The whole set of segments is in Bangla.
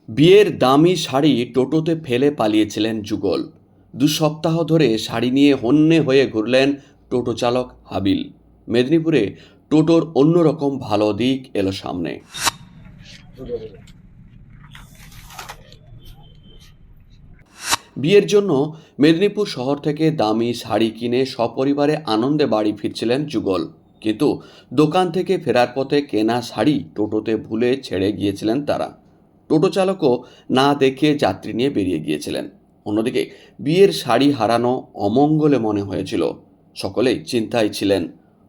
বিয়ের দামি শাড়ি টোটোতে ফেলে পালিয়েছিলেন যুগল। 2 সপ্তাহ ধরে শাড়ি নিয়ে হন্যে হয়ে ঘুরলেন টোটো চালক হাবিল। মেদিনীপুরে টোটোর অন্যরকম ভালো দিক এলো সামনে। বিয়ের জন্য মেদিনীপুর শহর থেকে দামি শাড়ি কিনে সপরিবারে আনন্দে বাড়ি ফিরছিলেন যুগল, কিন্তু দোকান থেকে ফেরার পথে কেনা শাড়ি টোটোতে ভুলে ছেড়ে গিয়েছিলেন তারা। টোটো চালকও না দেখে যাত্রী নিয়ে বেরিয়ে গিয়েছিলেন। অন্যদিকে বিয়ের শাড়ি হারানো অমঙ্গলে মনে হয়েছিল। সকলেই চিন্তায় ছিলেন।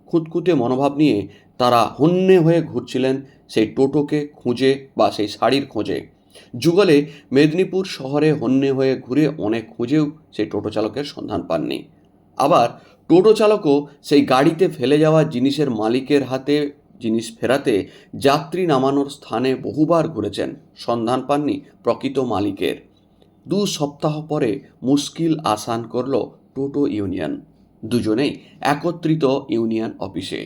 খুঁতখুঁতে মনোভাব নিয়ে তারা হন্যে হয়ে ঘুরছিলেন সেই টোটোকে খুঁজে বা সেই শাড়ির খোঁজে। যুগলে মেদিনীপুর শহরে হন্যে হয়ে ঘুরে অনেক খুঁজেও সেই টোটো চালকের সন্ধান পাননি। আবার টোটো চালকও সেই গাড়িতে ফেলে যাওয়া জিনিসের মালিকের হাতে জিনিস ফেরাতে যাত্রী নামানোর স্থানে বহুবার ঘুরেছেন, সন্ধান পাননি প্রকৃত মালিকের। 2 সপ্তাহ পরে মুশকিল আসান করল টোটো ইউনিয়ন। দুজনেই একত্রিত ইউনিয়ন অফিসে।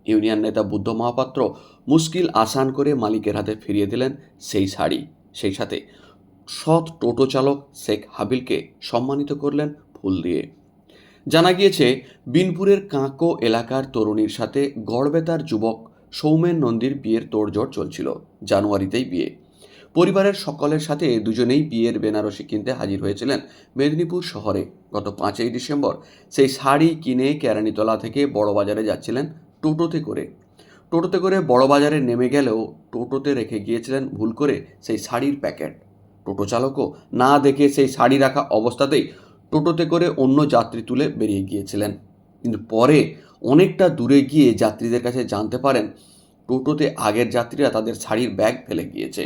ইউনিয়ন নেতা বুদ্ধ মহাপাত্র মুশকিল আসান করে মালিকের হাতে ফিরিয়ে দিলেন সেই শাড়ি। সেই সাথে সৎ টোটো চালক শেখ হাবিলকে সম্মানিত করলেন ফুল দিয়ে। জানা গিয়েছে, বিনপুরের কাঁকো এলাকার তরুণীর সাথে গড়বেতার যুবক সৌমেন নন্দীর বিয়ের তোড়জোড় চলছিল। জানুয়ারিতেই বিয়ে। পরিবারের সকলের সাথে দুজনেই বিয়ের বেনারসি কিনতে হাজির হয়েছিলেন মেদিনীপুর শহরে। গত 5ই ডিসেম্বর সেই শাড়ি কিনে কেরানীতলা থেকে বড়বাজারে যাচ্ছিলেন টোটোতে করে। বড়বাজারে নেমে গেলেও টোটোতে রেখে গিয়েছিলেন ভুল করে সেই শাড়ির প্যাকেট। টোটো চালকও না দেখে সেই শাড়ি রাখা অবস্থাতেই টোটোতে করে অন্য যাত্রী তুলে বেরিয়ে গিয়েছিলেন। কিন্তু পরে অনেকটা দূরে গিয়ে যাত্রীদের কাছে জানতে পারেন টোটোতে আগের যাত্রীরা তাদের শাড়ির ব্যাগ ফেলে গিয়েছে।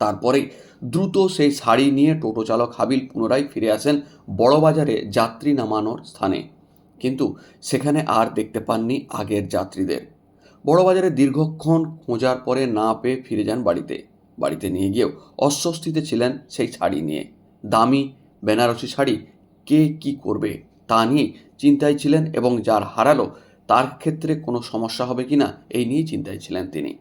তারপরেই দ্রুত সেই শাড়ি নিয়ে টোটো চালক হাবিল পুনরায় ফিরে আসেন বড়বাজারে যাত্রী নামানোর স্থানে, কিন্তু সেখানে আর দেখতে পাননি আগের যাত্রীদের। বড়বাজারে দীর্ঘক্ষণ খোঁজার পরে না পেয়ে ফিরে যান বাড়িতে। বাড়িতে নিয়ে গিয়েও অস্বস্তিতে ছিলেন সেই শাড়ি নিয়ে। দামি বেনারসি শাড়ি কে কি করবে তা নিয়ে চিন্তায় ছিলেন, এবং যার হারালো তার ক্ষেত্রে কোনো সমস্যা হবে কিনা এই নিয়ে চিন্তায় ছিলেন তিনি।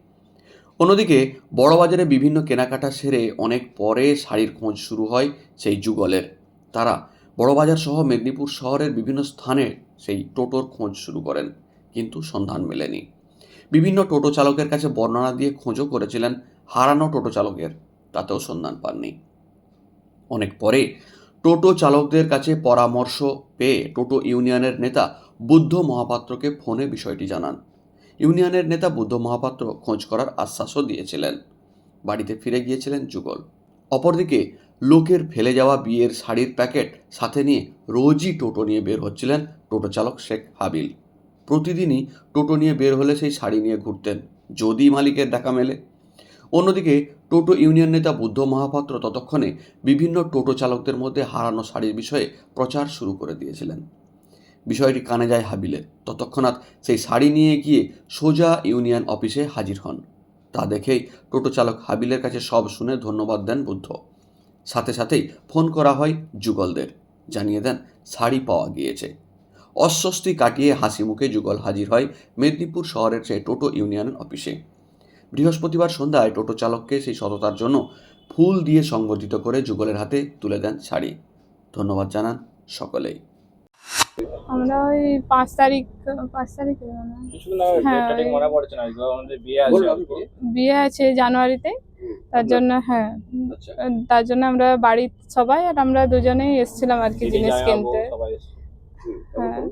অন্যদিকে বড়বাজারে বিভিন্ন কেনাকাটা সেরে অনেক পরে শাড়ির খোঁজ শুরু হয় সেই যুগলের। তারা বড়বাজার সহ মেদিনীপুর শহরের বিভিন্ন স্থানে সেই টোটোর খোঁজ শুরু করেন, কিন্তু সন্ধান মেলেনি। বিভিন্ন টোটো চালকের কাছে বর্ণনা দিয়ে খোঁজও করেছিলেন হারানো টোটো চালকের, তাতেও সন্ধান পাননি। অনেক পরে টোটো চালকদের কাছে পরামর্শ পেয়ে টোটো ইউনিয়নের নেতা বুদ্ধ মহাপাত্রকে ফোনে বিষয়টি জানান। ইউনিয়নের নেতা বুদ্ধ মহাপাত্র খোঁজ করার আশ্বাসও দিয়েছিলেন। বাড়িতে ফিরে গিয়েছিলেন যুগল। অপরদিকে লোকের ফেলে যাওয়া বিয়ের শাড়ির প্যাকেট সাথে নিয়ে রোজই টোটো নিয়ে বের হচ্ছিলেন টোটো চালক শেখ হাবিল। প্রতিদিনই টোটো নিয়ে বের হলে সেই শাড়ি নিয়ে ঘুরতেন, যদি মালিকের দেখা মেলে। অন্যদিকে টোটো ইউনিয়ন নেতা বুদ্ধ মহাপাত্র ততক্ষণে বিভিন্ন টোটো চালকদের মধ্যে হারানো শাড়ির বিষয়ে প্রচার শুরু করে দিয়েছিলেন। বিষয়টি কানে যায় হাবিলের। তৎক্ষণাৎ সেই শাড়ি নিয়ে গিয়ে সোজা ইউনিয়ন অফিসে হাজির হন। তা দেখেই টোটো চালক হাবিলের কাছে সব শুনে ধন্যবাদ দেন বুদ্ধ। সাথে সাথেই ফোন করা হয় যুগলদের, জানিয়ে দেন শাড়ি পাওয়া গিয়েছে। অস্বস্তি কাটিয়ে হাসি মুখে যুগল হাজির হয় মেদিনীপুর শহরের সেই টোটো ইউনিয়ন অফিসে। বৃহস্পতিবার সন্ধ্যায় টোটো চালককে সেই সততার জন্য ফুল দিয়ে সংবর্ধিত করে যুগলের হাতে তুলে দেন শাড়ি। ধন্যবাদ জানান সকলেই। আমরা ওই 5 তারিখ, 5 তারিখ হ্যাঁ বিয়ে আছে জানুয়ারিতে, তার জন্য হ্যাঁ তার জন্য আমরা বাড়ির সবাই আর আমরা দুজনেই এসেছিলাম আর কি জিনিস কিনতে। হ্যাঁ,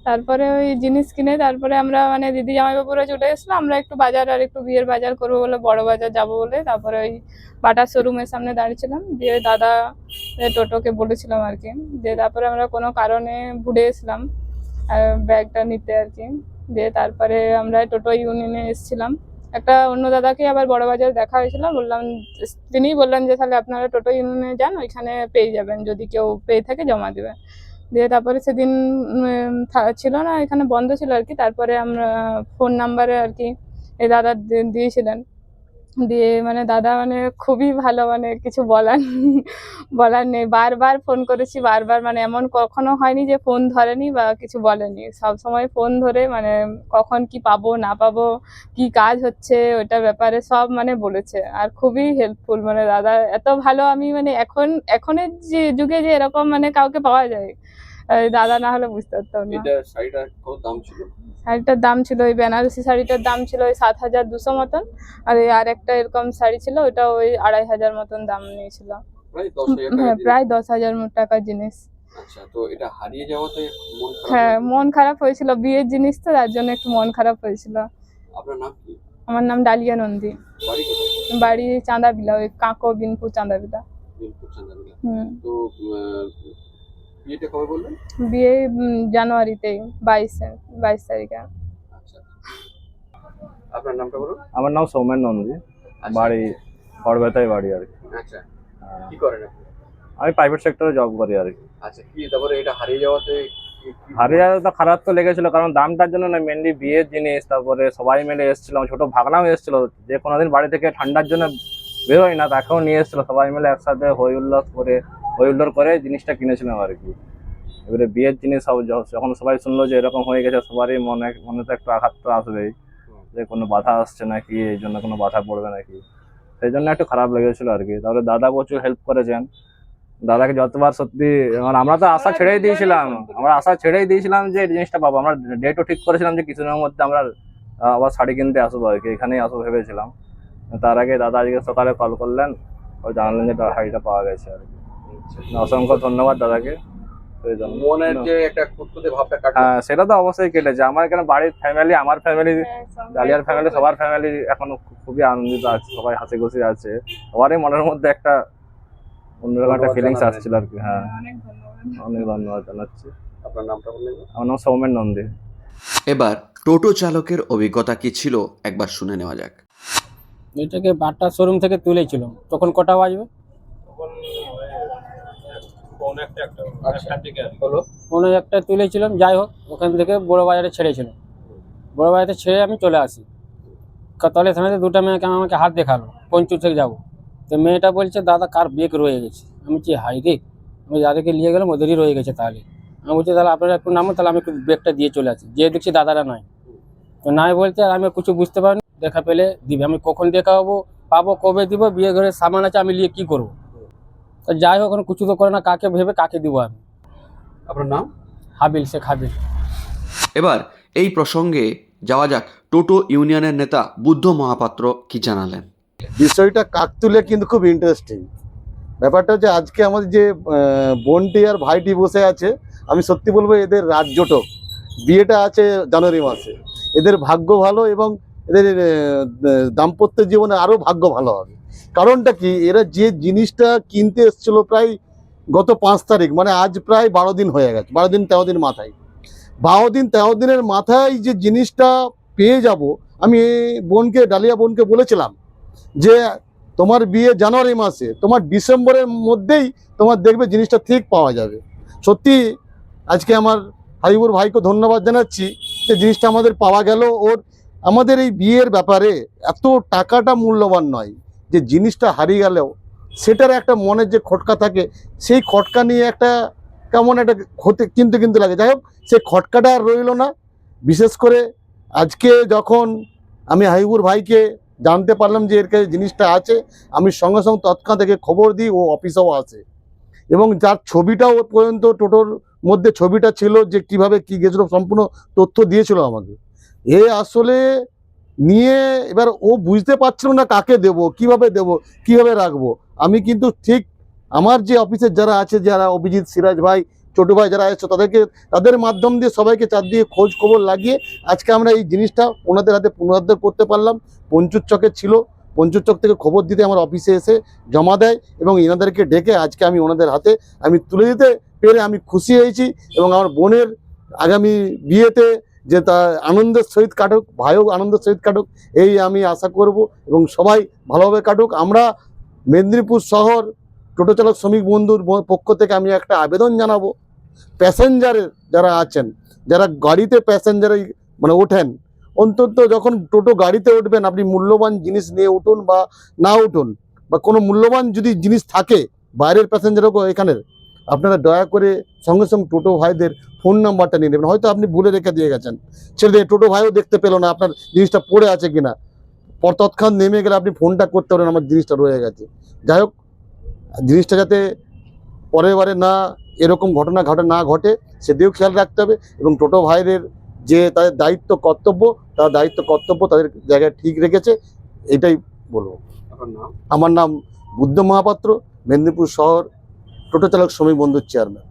তারপরে ওই জিনিস কিনে তারপরে আমরা মানে দিদি জামাইবাবুরা চলে এসেছিলাম। আমরা একটু বাজার আর একটু বিয়ের বাজার করবো বলে বড় বাজার যাবো বলে তারপরে ওই বাটার শোরুমের সামনে দাঁড়িয়েছিলাম। দিয়ে দাদা টোটোকে বলেছিলাম আর কি। দিয়ে তারপরে আমরা কোনো কারণে ঘুরে এসলাম ব্যাগটা নিতে আর কি। দিয়ে তারপরে আমরা টোটো ইউনিয়নে এসেছিলাম। একটা অন্য দাদাকে আবার বড় বাজারে দেখা হয়েছিল, বললাম, তিনিই বললেন যে তাহলে আপনারা টোটো ইউনিয়নে যান, ওইখানে পেয়ে যাবেন, যদি কেউ পেয়ে থাকে জমা দেবে। দিয়ে তারপরে সেদিন ছিল না, এখানে বন্ধ ছিল আর কি। তারপরে আমরা ফোন নাম্বারে আর কি এই দাদা দিয়েছিলেন, দিয়ে মানে দাদা মানে খুবই ভালো, মানে কিছু বলার নেই। বারবার ফোন করেছি, বারবার, মানে এমন কখনো হয়নি যে ফোন ধরেনি বা কিছু বলেনি। সব সময় ফোন ধরে মানে কখন কি পাবো না পাবো, কি কাজ হচ্ছে ওটার ব্যাপারে সব মানে বলেছে। আর খুবই হেল্পফুল, মানে দাদা এত ভালো, আমি মানে এখনের যে যুগে যে এরকম মানে কাউকে পাওয়া যায়, দাদা না হলে বুঝতে পারতাম না। এটা শাড়িটা কত দাম ছিল? শাড়িটার দাম ছিল, ওই বেনারসি শাড়িটার দাম ছিল ওই 7,200 মতন। আর এই আর একটা এরকম শাড়ি ছিল, ওটা ওই 2,500 মতন দাম নিয়েছিল। প্রায় 10,000 টাকা হ্যাঁ, জিনিস। প্রায় 10,000 টাকার জিনিস। আচ্ছা, তো এটা হারিয়ে যাওয়াতে মন খারাপ হ্যাঁ, লাগলো? মন খারাপ হয়েছিল, বিয়ের জিনিস তো, তার জন্য একটু মন খারাপ হয়েছিল। আপনার নাম কি? আমার নাম ডালিয়া নন্দী। বাড়ি কোথায়? বাড়ি চাঁদাবিলা, ওই কাঁকো বিনপুর চাঁদাবিলা। বিনপুর চান্দাবিলা। হুম। তো বিয়েটা কবে বললেন? বিয়ে জানুয়ারিতেই, 22 তারিখে। আচ্ছা, আপনার নামটা বলুন। আমার নাম সৌমেন নন্দী, আচ্ছা। বাড়ি খড়বেতায় বাড়ি আর কি। আচ্ছা, কি করেন আপনি? আমি প্রাইভেট সেক্টরে জব করি আর কি। আচ্ছা, কি তারপরে এটা হারিয়ে যাওয়াতে হারিয়ে যাওয়া তো খারাপ তো লেগেছিল, কারণ দামটার জন্য না, মেনলি বিয়ের জিনিস। তারপরে সবাই মিলে এসেছিলাম, ছোট ভাগনাও এসেছিল, যে কোনোদিন বাড়ি থেকে ঠান্ডার জন্য বেরোয় না, তাকেও নিয়ে এসেছিল। সবাই মিলে একসাথে হই হুল্লোড় করে জিনিসটা কিনেছিলাম আর কি। এবারে বিয়ের জিনিস যখন সবাই শুনলো যে এরকম হয়ে গেছে, সবারই মনে তো একটু আঘাত তো আসবেই, যে কোনো বাধা আসছে নাকি, এই জন্য কোনো বাধা পড়বে নাকি, সেই জন্য একটু খারাপ লেগেছিল আর কি। তাহলে দাদা প্রচুর হেল্প করেছেন। দাদাকে যতবার সত্যি, আমরা তো আশা ছেড়েই দিয়েছিলাম যে এই জিনিসটা পাবো। আমরা ডেটও ঠিক করেছিলাম যে কিছুদিনের মধ্যে আমরা আবার শাড়ি কিনতে আসবো আর কি, এখানেই আসবো ভেবেছিলাম। তার আগে দাদা আজকে সকালে কল করলেন, ও জানালেন যে শাড়িটা পাওয়া গেছে আর কি। অসংখ্য ধন্যবাদ দাদাকে। সেই জন্য মনের যে একটা খুঁতখুঁতে ভাবটা কাটলো? হ্যাঁ, সেটা তো অবশ্যই কেটেছে। আমার এখানে বাড়ির ফ্যামিলি, আমার ফ্যামিলি, ডালিয়ার ফ্যামিলি, সবার ফ্যামিলি এখনো খুবই আনন্দিত আছে, সবাই হাসি খুশি আছে। সবারই মনের মধ্যে একটা অন্যরকম একটা ফিলিংস আসছিল আর কি। হ্যাঁ, অনেক ধন্যবাদ। অনেক ধন্যবাদ জানাচ্ছি। আপনার নামটা বললেন? আমার নাম সৌমেন নন্দী। এবার টোটো চালকের অভিজ্ঞতা কি ছিল একবার শুনে নেওয়া যাক। এটাকে বাটার শোরুম থেকে তুলেছিল, তখন কটা বাজবে? হলো? 1:45 তুলেছিলাম। যাই হোক, ওখান থেকে বড় বাজারে ছেড়েছিল। বড় বাজারে ছেড়ে আমি চলে আসি। তলে থানাতে দুটো মেয়েকে আমাকে হাত দেখালো, পঞ্চুর থেকে যাবো। তো মেয়েটা বলছে দাদা কার ব্রেক রয়ে গেছে। আমি বলছি হাই রে, আমি যাদেরকে নিয়ে গেলাম ওদেরই রয়ে গেছে। তাহলে আমি বলছি তাহলে আপনারা একটু নামো, তাহলে আমি একটু ব্রেকটা দিয়ে চলে আসি। যে দেখছি দাদারা নাই, তো নাই বলতে আর আমি কিছু বুঝতে পারিনি। দেখা পেলে দিবে, আমি কখন দেখা পাবো, কবে দিব, বিয়ে ঘরের সামান আছে, আমি নিয়ে কি করবো? তো যাই হোক, কিছু তো করে না, কাকে ভেবে কাকে দিব আমি? আপনার নাম? হাবিল, শেখ হাবিল। এবার এই প্রসঙ্গে যাওয়া যাক, টোটো ইউনিয়নের নেতা বুদ্ধ মহাপাত্র কি জানালেন। বিষয়টা কাকতুলে কিন্তু খুব ইন্টারেস্টিং ব্যাপারটা হচ্ছে, আজকে আমাদের যে বোনটি আর ভাইটি বসে আছে, আমি সত্যি বলবো এদের রাজ্যটক, বিয়েটা আছে জানুয়ারি মাসে, এদের ভাগ্য ভালো এবং এদের দাম্পত্য জীবনে আরও ভাগ্য ভালো হবে। কারণটা কি, এরা যে জিনিসটা কিনতে এসেছিলো প্রায় গত 5 তারিখ, মানে আজ প্রায় 12 দিন হয়ে গেছে, 12 দিন 13 দিন মাথায়, 13 দিনের মাথায় যে জিনিসটা পেয়ে যাব। আমি ডালিয়া বোনকে বলেছিলাম যে তোমার বিয়ে জানুয়ারি মাসে, তোমার ডিসেম্বরের মধ্যেই তোমার দেখবে জিনিসটা ঠিক পাওয়া যাবে। সত্যি আজকে আমার হাবিবুর ভাইকে ধন্যবাদ জানাচ্ছি যে জিনিসটা আমাদের পাওয়া গেল। ওর আমাদের এই বিয়ের ব্যাপারে এত টাকাটা মূল্যবান নয়, যে জিনিসটা হারিয়ে গেলেও সেটার একটা মনের যে খটকা থাকে, সেই খটকা নিয়ে একটা কেমন একটা কিন্তু লাগে। যাই হোক, সেই খটকাটা আর রইল না। বিশেষ করে আজকে যখন আমি হাবিবুর ভাইকে জানতে পারলাম যে এর কাছে জিনিসটা আছে, আমি সঙ্গে সঙ্গে তৎক্ষণাৎ থেকে খবর দিই, ও অফিসেও আসে এবং যার ছবিটাও পর্যন্ত টোটোর মধ্যে ছবিটা ছিল, যে কিভাবে কি গেছিল সম্পূর্ণ তথ্য দিয়েছিল আমাকে। এ আসলে নিয়ে এবার ও বুঝতে পারছিল না কাকে দেব, কিভাবে রাখবো। আমি কিন্তু ঠিক আমার যে অফিসের যারা আছে, যারা অভিজিৎ, সিরাজ ভাই, ছোটো ভাই যারা এসছে, তাদের মাধ্যম দিয়ে সবাইকে চারদিকে খোঁজ খবর লাগিয়ে আজকে আমরা এই জিনিসটা ওনাদের হাতে পুনরুদ্ধার করতে পারলাম। পঞ্চুর চকে ছিল, পঞ্চুর চক থেকে খবর দিতে আমার অফিসে এসে জমা দেয় এবং এনাদেরকে ডেকে আজকে আমি ওনাদের হাতে আমি তুলে দিতে পেরে আমি খুশি হয়েছি। এবং আমার বোনের আগামী বিয়েতে যে তা আনন্দের সহিত কাটুক, ভাইও আনন্দের সহিত কাটুক, এই আমি আশা করব এবং সবাই ভালোভাবে কাটুক। আমরা মেদিনীপুর শহর টোটো চালক শ্রমিক বন্ধুর পক্ষ থেকে আমি একটা আবেদন জানাবো, প্যাসেঞ্জারের যারা আছেন, যারা গাড়িতে প্যাসেঞ্জারে মানে ওঠেন, অন্তত যখন টোটো গাড়িতে উঠবেন আপনি মূল্যবান জিনিস নিয়ে উঠুন বা না উঠুন, বা কোনো মূল্যবান যদি জিনিস থাকে বাইরের প্যাসেঞ্জারও এখানের, আপনারা দয়া করে সঙ্গে সঙ্গে টোটো ভাইদের ফোন নাম্বারটা নিয়ে নেবেন। হয়তো আপনি ভুলে রেখে দিয়ে গেছেন, ছেড়ে দিয়ে টোটো ভাইও দেখতে পেলো না আপনার জিনিসটা পড়ে আছে কিনা, তৎক্ষণ নেমে গেলে আপনি ফোনটা করতে পারেন আমার জিনিসটা রয়ে গেছে। যাই হোক, জিনিসটা যাতে পরের বারে না এরকম ঘটনা না ঘটে সেদিকেও খেয়াল রাখতে হবে, এবং টোটো ভাইদের যে তাদের দায়িত্ব কর্তব্য, তার দায়িত্ব কর্তব্য তাদের জায়গায় ঠিক রেখেছে, এটাই বলবো। আমার নাম বুদ্ধ মহাপাত্র, মেদিনীপুর শহর টোটো চালক শ্রমিক বন্ধুর চেয়ারম্যান।